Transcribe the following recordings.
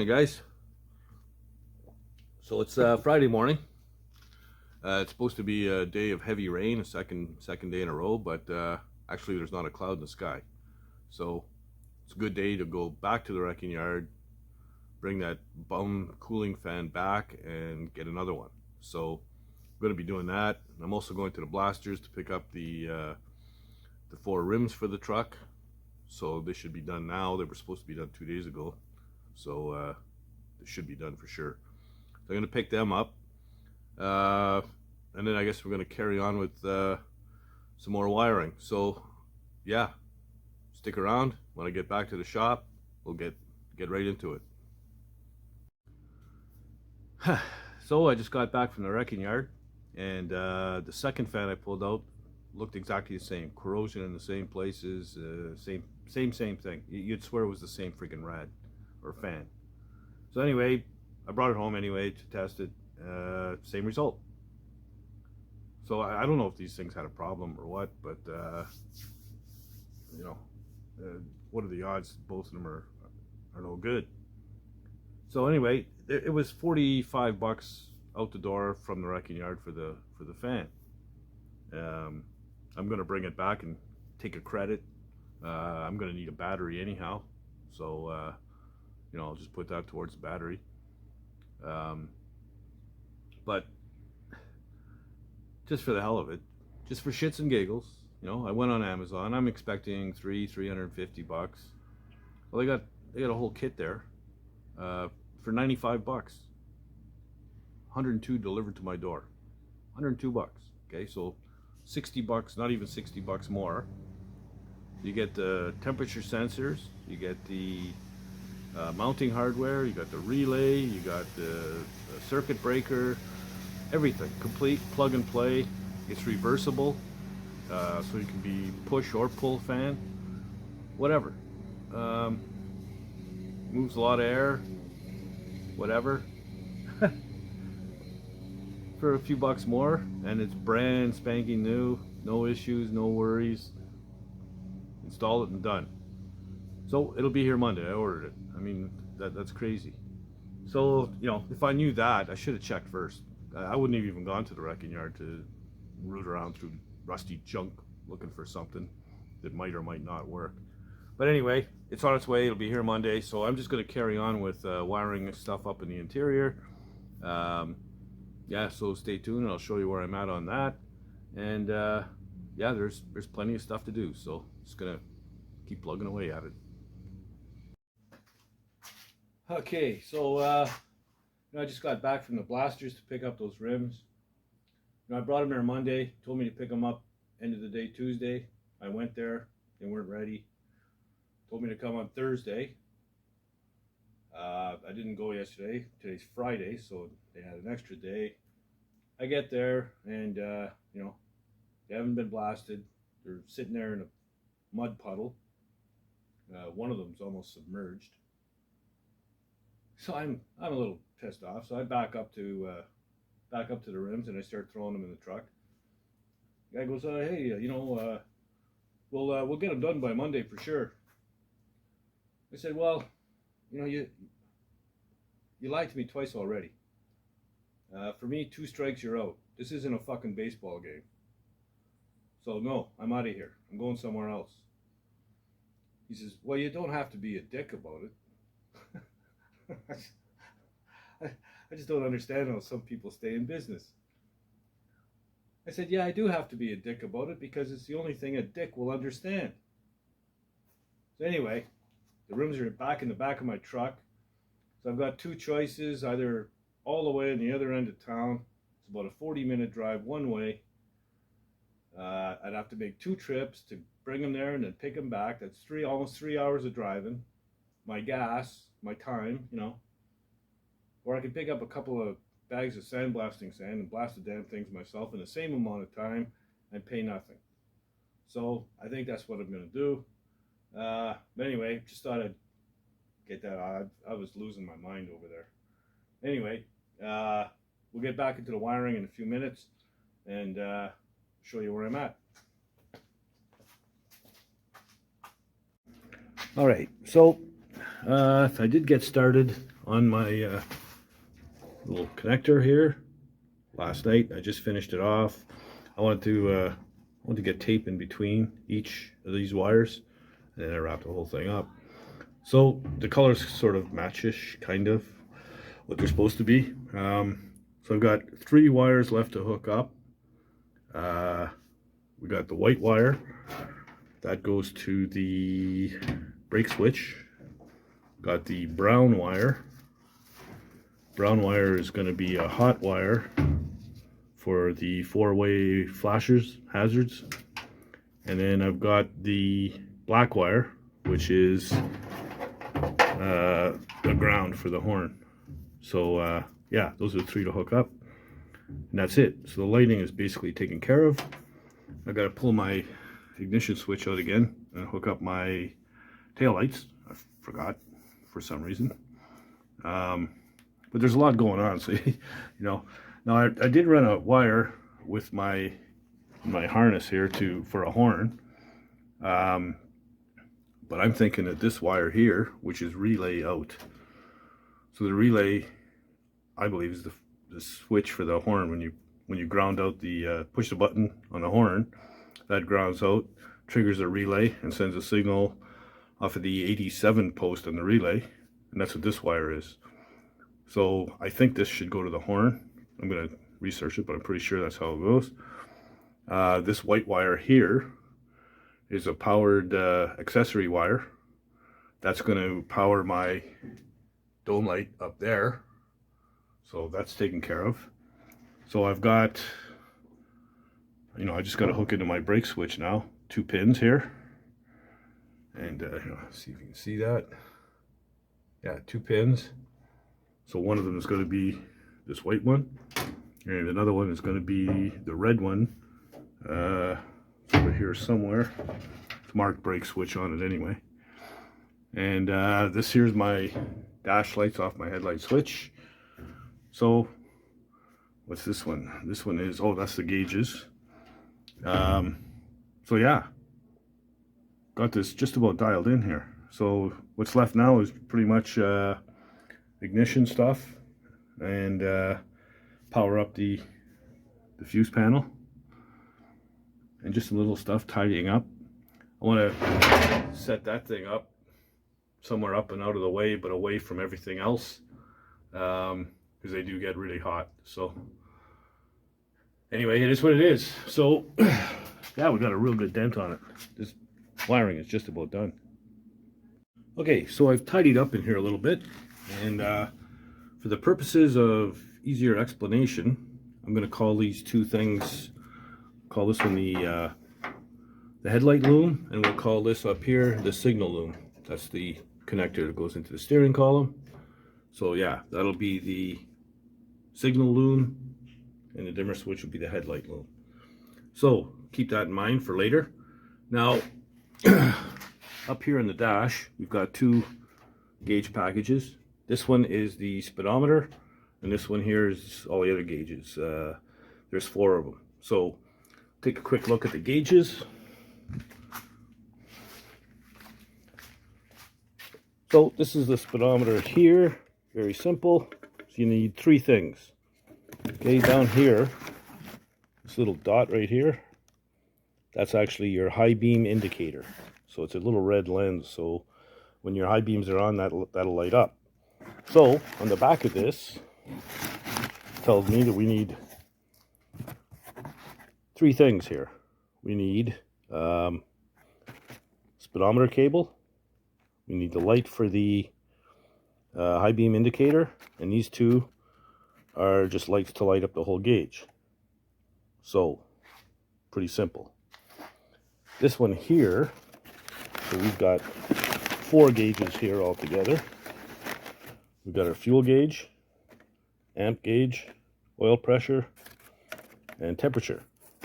morning, guys. So it's Friday morning. It's supposed to be a day of heavy rain, a second day in a row, but actually there's not a cloud in the sky. So it's a good day to go back to the wrecking yard, bring that bum cooling fan back, and get another one. So I'm going to be doing that. I'm also going to the blasters to pick up the 4 rims for the truck. So they should be done now. They were supposed to be done 2 days ago. So they should be done for sure. So I'm going to pick them up. And then I guess we're going to carry on with some more wiring. So yeah, stick around. When I get back to the shop, we'll get right into it. So I just got back from the wrecking yard, and the second fan I pulled out looked exactly the same. Corrosion in the same places, same thing. You'd swear it was the same freaking rad or fan. So anyway, I brought it home anyway to test it. Same result. So I don't know if these things had a problem or what, but what are the odds both of them are no good? So anyway, it was $45 out the door from the wrecking yard for the fan. I'm gonna bring it back and take a credit. I'm gonna need a battery anyhow, so I'll just put that towards the battery. But just for the hell of it, just for shits and giggles, I went on Amazon. I'm expecting $350. Well, they got a whole kit there for $95. 102 delivered to my door. 102 bucks. Okay, so $60, not even $60 more. You get the temperature sensors, you get the mounting hardware, you got the relay, you got the circuit breaker, everything complete, plug and play. It's reversible, so you can be push or pull fan, whatever. Moves a lot of air, whatever. For a few bucks more, and it's brand spanking new, no issues, no worries. Install it and done. So it'll be here Monday. I ordered it. I mean, that's crazy. So if I knew that, I should have checked first. I wouldn't have even gone to the wrecking yard to root around through rusty junk looking for something that might or might not work. But anyway, it's on its way. It'll be here Monday. So I'm just going to carry on with wiring stuff up in the interior. Yeah, so stay tuned and I'll show you where I'm at on that. And yeah, there's plenty of stuff to do, so just gonna keep plugging away at it. Okay, so I just got back from the blasters to pick up those rims. I brought them there Monday, told me to pick them up end of the day Tuesday. I went there, they weren't ready. Told me to come on Thursday. I didn't go yesterday. Today's Friday, so they had an extra day. I get there and they haven't been blasted. They're sitting there in a mud puddle. One of them's almost submerged. So I'm a little pissed off. So I back up to the rims and I start throwing them in the truck. The guy goes, "Hey, we'll get them done by Monday for sure." I said, "Well, you lied to me twice already. For me, 2 strikes, you're out. This isn't a fucking baseball game. So no, I'm out of here. I'm going somewhere else." He says, "Well, you don't have to be a dick about it." I just don't understand how some people stay in business. I said, "Yeah, I do have to be a dick about it because it's the only thing a dick will understand." So anyway, the rims are back in the back of my truck. So I've got 2 choices, either all the way on the other end of town. It's about a 40-minute drive one way. I'd have to make 2 trips to bring them there and then pick them back. That's almost 3 hours of driving. My gas, my time, Or I could pick up a couple of bags of sandblasting sand and blast the damn things myself in the same amount of time and pay nothing. So I think that's what I'm going to do. But anyway, just thought I'd get that out. I was losing my mind over there. Anyway, we'll get back into the wiring in a few minutes and show you where I'm at. All right, so if I did get started on my little connector here last night. I just finished it off. I wanted to get tape in between each of these wires, and then I wrapped the whole thing up. So the colors sort of matchish, kind of what they're supposed to be. So I've got 3 wires left to hook up. We got the white wire that goes to the brake switch. Got the brown wire. Brown wire is going to be a hot wire for the 4-way flashers, hazards. And then I've got the black wire, which is the ground for the horn. So yeah, those are the 3 to hook up, and that's it. So the lighting is basically taken care of. I got to pull my ignition switch out again and hook up my tail lights. I forgot for some reason, but there's a lot going on. So you know, now I did run a wire with my harness here for a horn, but I'm thinking that this wire here, which is relay out, so the relay, I believe, is the switch for the horn. When you ground out the push the button on the horn, that grounds out, triggers a relay, and sends a signal off of the 87 post on the relay, and that's what this wire is. So I think this should go to the horn. I'm going to research it, but I'm pretty sure that's how it goes. This white wire here is a powered accessory wire. That's going to power my dome light up there. So that's taken care of. So I've got, you know, I just got to hook into my brake switch now. 2 pins here. And see if you can see that. Yeah, 2 pins. So one of them is going to be this white one, and another one is going to be the red one. It's over here somewhere. It's marked brake switch on it anyway. And this here's my dash lights off my headlight switch. So what's this one? This one is, oh, that's the gauges. So yeah, got this just about dialed in here. So what's left now is pretty much ignition stuff and power up the fuse panel, and just some little stuff tidying up. I want to set that thing up somewhere up and out of the way, but away from everything else, because they do get really hot. So anyway, it is what it is. So yeah, we got a real good dent on it. This wiring is just about done. Okay, so I've tidied up in here a little bit, and for the purposes of easier explanation, I'm going to call these 2 things, call this one the headlight loom, and we'll call this up here the signal loom. That's the connector that goes into the steering column. So yeah, that'll be the signal loom, and the dimmer switch will be the headlight loom. So keep that in mind for later. Now up here in the dash, we've got 2 gauge packages. This one is the speedometer, and this one here is all the other gauges. There's 4 of them. So take a quick look at the gauges. So this is the speedometer here. Very simple. So you need 3 things. Okay, down here, this little dot right here, that's actually your high beam indicator. So it's a little red lens, so when your high beams are on, that'll light up. So on the back of this, tells me that we need 3 things here. We need speedometer cable, we need the light for the high beam indicator, and these 2 are just lights to light up the whole gauge. So pretty simple. This one here, so we've got 4 gauges here altogether. We've got our fuel gauge, amp gauge, oil pressure, and temperature.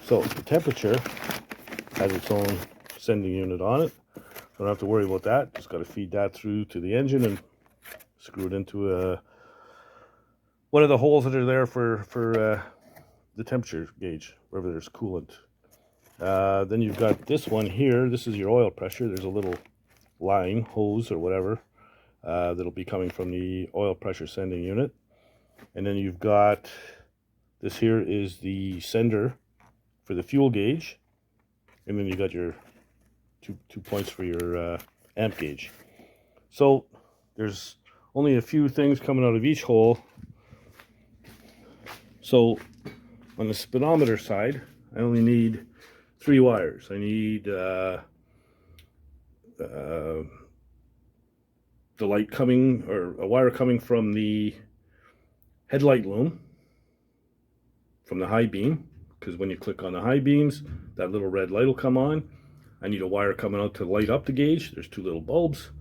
So the temperature has its own sending unit on it. Don't have to worry about that. Just got to feed that through to the engine and screw it into one of the holes that are there for the temperature gauge, wherever there's coolant. Then you've got this one here. This is your oil pressure. There's a little line, hose or whatever, that'll be coming from the oil pressure sending unit. And then you've got, this here is the sender for the fuel gauge. And then you got your two points for your amp gauge. So there's only a few things coming out of each hole. So on the speedometer side, I only need 3 wires. I need the light coming, or a wire coming from the headlight loom, from the high beam, because when you click on the high beams, that little red light will come on. I need a wire coming out to light up the gauge. There's 2 little bulbs.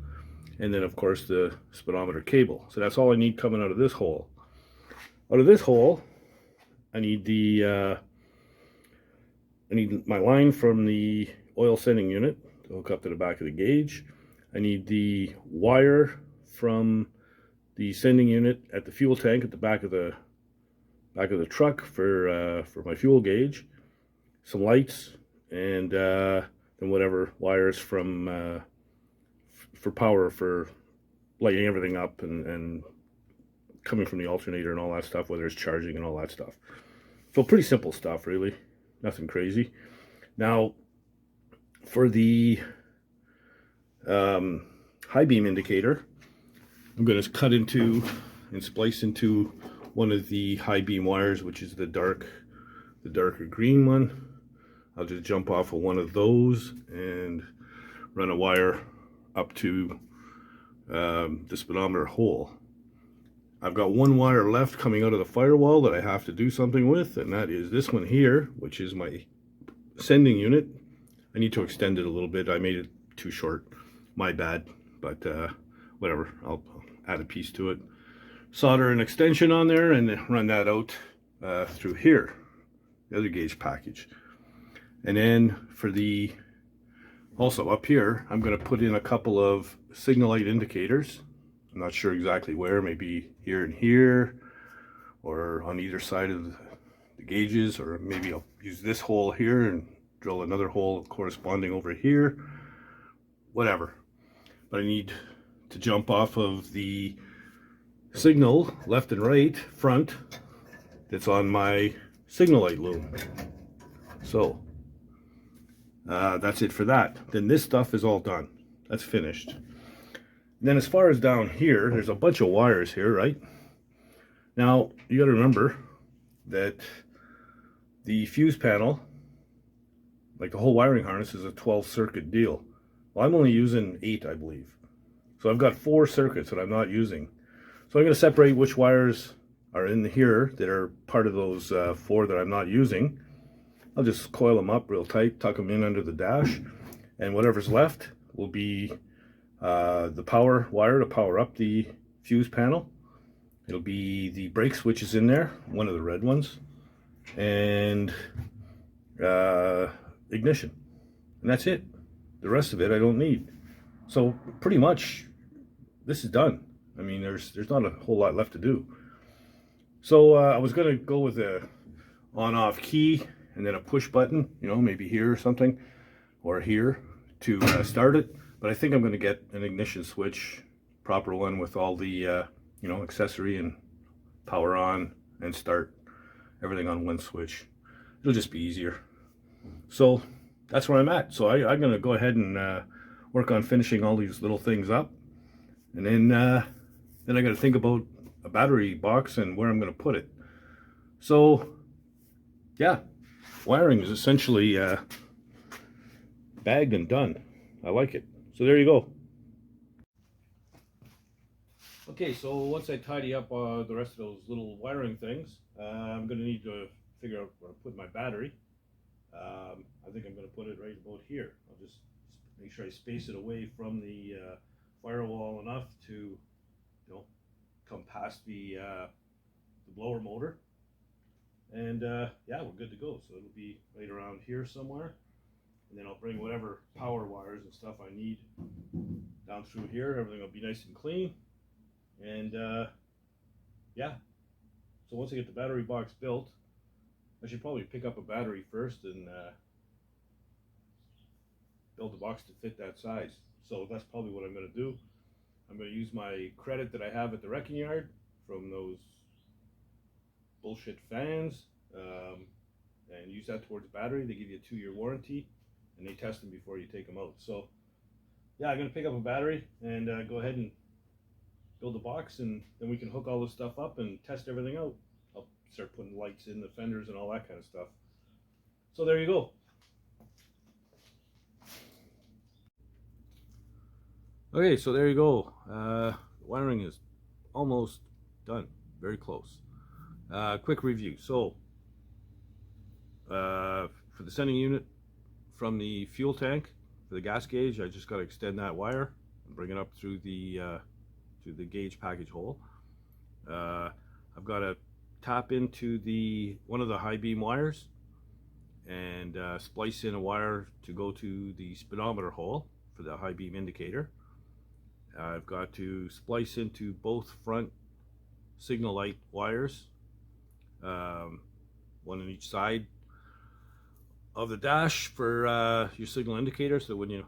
And then of course the speedometer cable. So that's all I need coming out of this hole. Out of this hole, I need the I need my line from the oil sending unit to hook up to the back of the gauge. I need the wire from the sending unit at the fuel tank at the back of the truck for my fuel gauge. Some lights, and then whatever wires from for power for lighting everything up, and coming from the alternator and all that stuff, whether it's charging and all that stuff. So pretty simple stuff, really. Nothing crazy. Now, for the high beam indicator, I'm going to cut into and splice into one of the high beam wires, which is the darker green one. I'll just jump off of one of those and run a wire up to the speedometer hole. I've got 1 wire left coming out of the firewall that I have to do something with, and that is this one here, which is my sending unit. I need to extend it a little bit. I made it too short. My bad, but whatever. I'll add a piece to it. Solder an extension on there and run that out through here, the other gauge package. And then for the, also up here, I'm going to put in a couple of signal light indicators. I'm not sure exactly where, maybe here and here, or on either side of the gauges, or maybe I'll use this hole here and drill another hole corresponding over here, whatever. But I need to jump off of the signal left and right front that's on my signal light loom. So that's it for that. Then this stuff is all done. That's finished. And then as far as down here, there's a bunch of wires here, right? Now, you got to remember that the fuse panel, like the whole wiring harness, is a 12 circuit deal. Well, I'm only using 8, I believe. So I've got 4 circuits that I'm not using. So I'm going to separate which wires are in here that are part of those 4 that I'm not using. I'll just coil them up real tight, tuck them in under the dash, and whatever's left will be the power wire to power up the fuse panel. It'll be the brake switches in there, one of the red ones, and ignition. And that's it. The rest of it I don't need. So pretty much this is done. I mean, there's not a whole lot left to do. So I was going to go with a on-off key and then a push button, you know, maybe here or something, or here to start it. But I think I'm going to get an ignition switch, proper one with all the, you know, accessory and power on and start everything on one switch. It'll just be easier. So that's where I'm at. So I'm going to go ahead and work on finishing all these little things up. And then I got to think about a battery box and where I'm going to put it. So yeah, wiring is essentially bagged and done. I like it. So there you go. Okay, so once I tidy up the rest of those little wiring things, I'm going to need to figure out where to put my battery. I think I'm going to put it right about here. I'll just make sure I space it away from the firewall enough to, you know, come past the blower motor. And yeah, we're good to go. So it'll be right around here somewhere. And then I'll bring whatever power wires and stuff I need down through here. Everything will be nice and clean. And yeah, so once I get the battery box built, I should probably pick up a battery first and build the box to fit that size. So that's probably what I'm going to do. I'm going to use my credit that I have at the wrecking yard from those bullshit fans, and use that towards battery. They give you a 2-year warranty, and they test them before you take them out. So yeah, I'm going to pick up a battery and go ahead and build a box, and then we can hook all this stuff up and test everything out. I'll start putting lights in the fenders and all that kind of stuff. So there you go. Okay, so there you go. Wiring is almost done, very close. Quick review. So for the sending unit from the fuel tank for the gas gauge, I just got to extend that wire and bring it up through the gauge package hole. I've got to tap into one of the high beam wires and splice in a wire to go to the speedometer hole for the high beam indicator. I've got to splice into both front signal light wires, one on each side of the dash for your signal indicator, so when you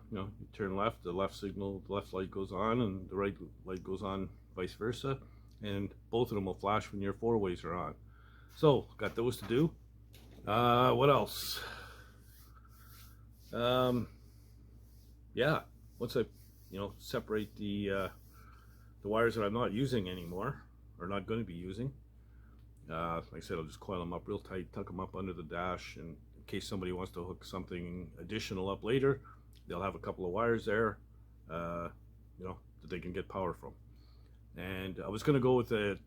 turn left, the left light goes on and the right light goes on, vice versa, and both of them will flash when your 4-ways are on. So got those to do. What else? Yeah, once I separate the wires that I'm not using anymore, or not going to be using, like I said, I'll just coil them up real tight, tuck them up under the dash, and in case somebody wants to hook something additional up later, they'll have a couple of wires there, that they can get power from. And I was going to go with a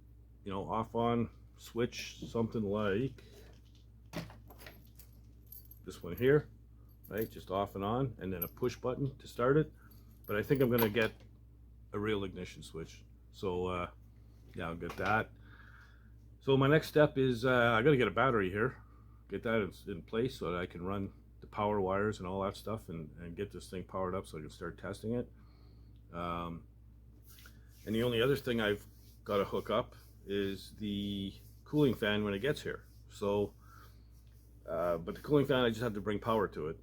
off-on switch, something like this one here, right? Just off and on, and then a push button to start it. But I think I'm going to get a real ignition switch. So yeah, I'll get that. So my next step is I got to get a battery here, get that in place so that I can run the power wires and all that stuff, and get this thing powered up so I can start testing it. And the only other thing I've got to hook up is the cooling fan when it gets here. So, but the cooling fan, I just have to bring power to it.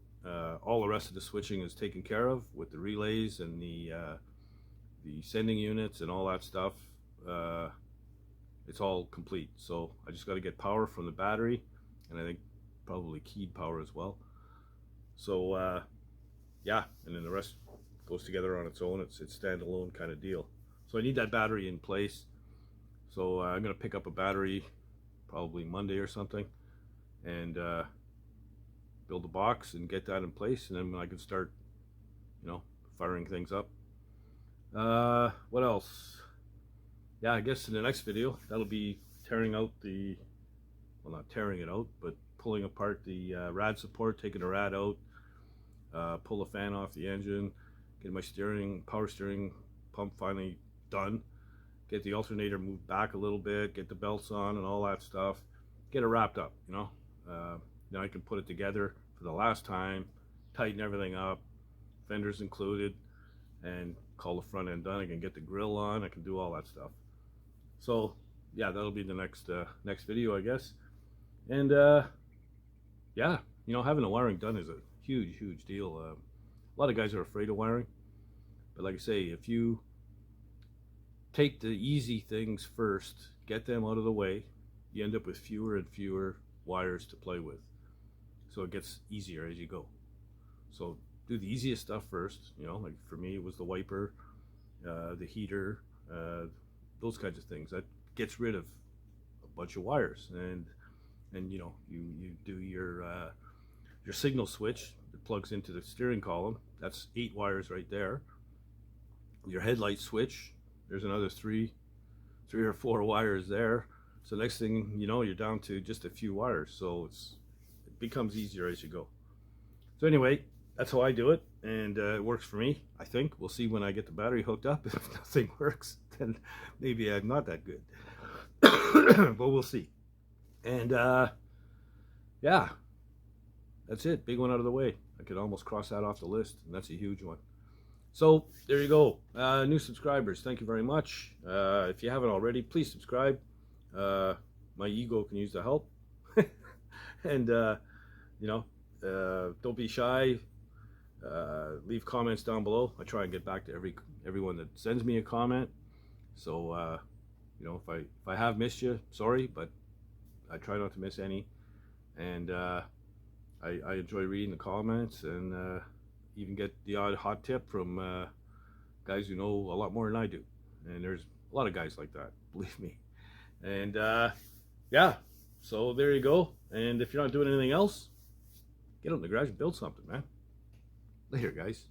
All the rest of the switching is taken care of with the relays and the sending units and all that stuff. It's all complete. So I just got to get power from the battery, and I think probably keyed power as well. So yeah, and then the rest goes together on its own. It's standalone kind of deal. So I need that battery in place. So I'm gonna pick up a battery probably Monday or something, and build a box and get that in place, and then I can start firing things up. What else? Yeah, I guess in the next video that'll be tearing out not tearing it out, but pulling apart the rad support, taking the rad out, pull the fan off the engine, get my power steering pump finally done, get the alternator moved back a little bit, get the belts on and all that stuff, get it wrapped up. Then I can put it together for the last time, tighten everything up, fenders included, and call the front end done. I can get the grill on, I can do all that stuff. So yeah, that'll be the next video, I guess. And yeah, having the wiring done is a huge deal. A lot of guys are afraid of wiring, but like I say, if you take the easy things first, get them out of the way, you end up with fewer and fewer wires to play with. So it gets easier as you go. So do the easiest stuff first. Like for me, it was the wiper, the heater, those kinds of things. That gets rid of a bunch of wires. And you do your signal switch that plugs into the steering column. That's 8 wires right there. Your headlight switch, there's another 3 or 4 wires there. So next thing you know, you're down to just a few wires. So it becomes easier as you go. So anyway, that's how I do it, and it works for me, I think. We'll see when I get the battery hooked up. If nothing works, then maybe I'm not that good. But we'll see. And yeah, that's it. Big one out of the way. I could almost cross that off the list, and that's a huge one. So there you go. New subscribers, thank you very much. If you haven't already, please subscribe. My ego can use the help. And don't be shy. Leave comments down below. I try and get back to everyone that sends me a comment. So you know, if I have missed you, sorry, but I try not to miss any. And I enjoy reading the comments, and even get the odd hot tip from guys who know a lot more than I do. And there's a lot of guys like that, believe me. And yeah, so there you go. And if you're not doing anything else, get out in the garage and build something, man. Later, guys.